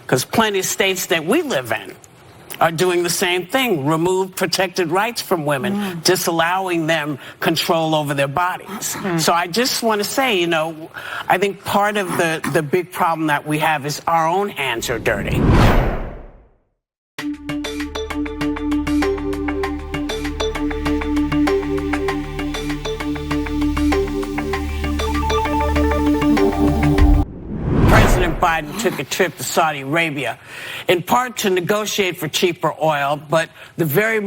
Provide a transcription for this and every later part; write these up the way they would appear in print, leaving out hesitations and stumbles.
because plenty of states that we live in are doing the same thing, remove protected rights from women, disallowing them control over their bodies. So I just want to say, you know, I think part of the big problem that we have is our own hands are dirty. Biden took a trip to Saudi Arabia, in part to negotiate for cheaper oil, but the very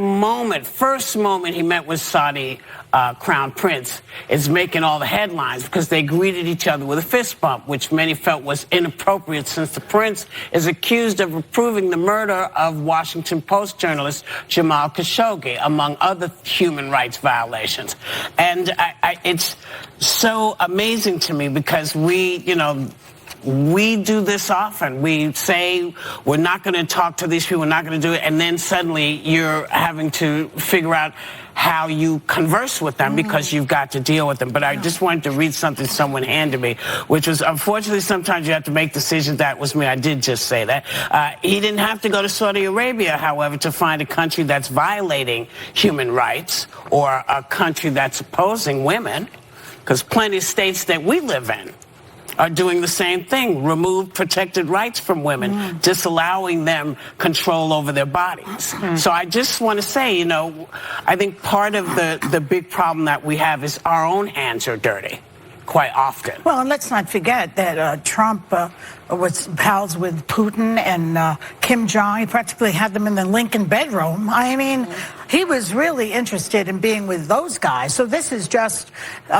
first moment he met with Saudi Crown Prince is making all the headlines because they greeted each other with a fist bump, which many felt was inappropriate since the prince is accused of approving the murder of Washington Post journalist Jamal Khashoggi, among other human rights violations. And it's so amazing to me because we do this often. We say we're not going to talk to these people, we're not going to do it, and then suddenly you're having to figure out how you converse with them because you've got to deal with them. But I just wanted to read something someone handed me, which was, unfortunately, sometimes you have to make decisions. That was me. I did just say that. He didn't have to go to Saudi Arabia, however, to find a country that's violating human rights or a country that's opposing women, because plenty of states that we live in are doing the same thing, remove protected rights from women, disallowing them control over their bodies. So I just want to say, you know, I think part of the big problem that we have is our own hands are dirty quite often. Well, and let's not forget that Trump was pals with Putin and Kim Jong. He practically had them in the Lincoln bedroom. I mean, he was really interested in being with those guys. So this is just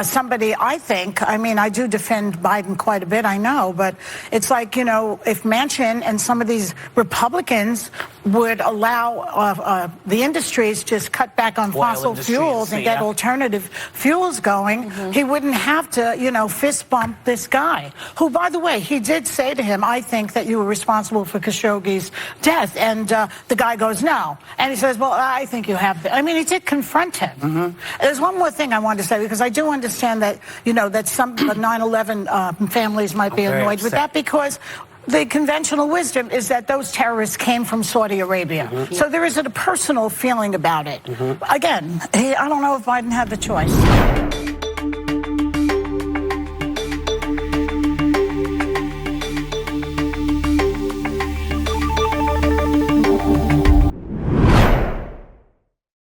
somebody, I think, I mean, I do defend Biden quite a bit, I know, but it's like, you know, if Manchin and some of these Republicans would allow the industries just cut back on fossil fuels and get alternative fuels going, he wouldn't have to, you know, fist bump this guy, who, by the way, he did say to him, I think that you were responsible for Khashoggi's death. And the guy goes, no. And he says, well, I think you have. I mean, he did confront him. There's one more thing I want to say, because I do understand that, you know, that some 9/11 families might be annoyed with that, because the conventional wisdom is that those terrorists came from Saudi Arabia. So there is a personal feeling about it. Again, I don't know if Biden had the choice.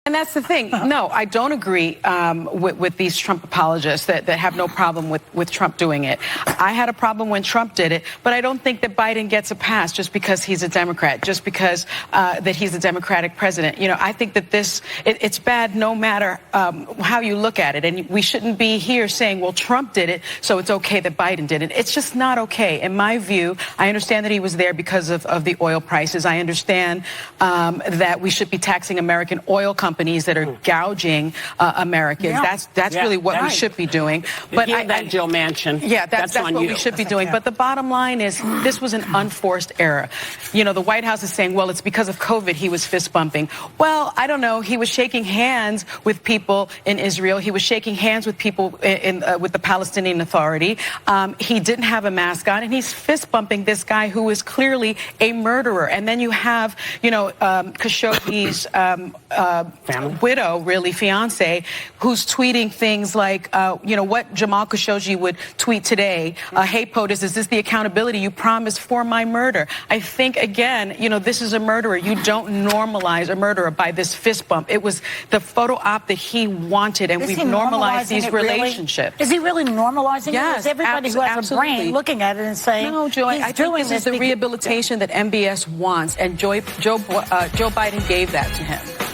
And that's the thing. No, I don't agree with these Trump apologists that have no problem with Trump doing it. I had a problem when Trump did it, but I don't think that Biden gets a pass just because he's a Democrat, just because that he's a Democratic president. You know, I think that it's bad no matter how you look at it. And we shouldn't be here saying, well, Trump did it, so it's okay that Biden did it. It's just not okay. In my view, I understand that he was there because of the oil prices. I understand that we should be taxing American oil companies that are gouging Americans. That's really what we should be doing. But Joe Manchin. Yeah, that's what we should be doing. But the bottom line is, this was an unforced error. You know, the White House is saying, well, it's because of COVID he was fist bumping. Well, I don't know. He was shaking hands with people in Israel. He was shaking hands with people with the Palestinian Authority. He didn't have a mask on, and he's fist bumping this guy who is clearly a murderer. And then you have, you know, Khashoggi's widow, really, fiance, who's tweeting things like, you know, what Jamal Khashoggi would tweet today. Hey, POTUS, is this the accountability you promised for my murder? I think, again, you know, this is a murderer. You don't normalize a murderer by this fist bump. It was the photo op that he wanted, and we've normalized these relationships. Is he really normalizing it? Yes, Is everybody who has a brain looking at it and saying, no, Joy, I think this is the rehabilitation that MBS wants, and Joe Biden gave that to him.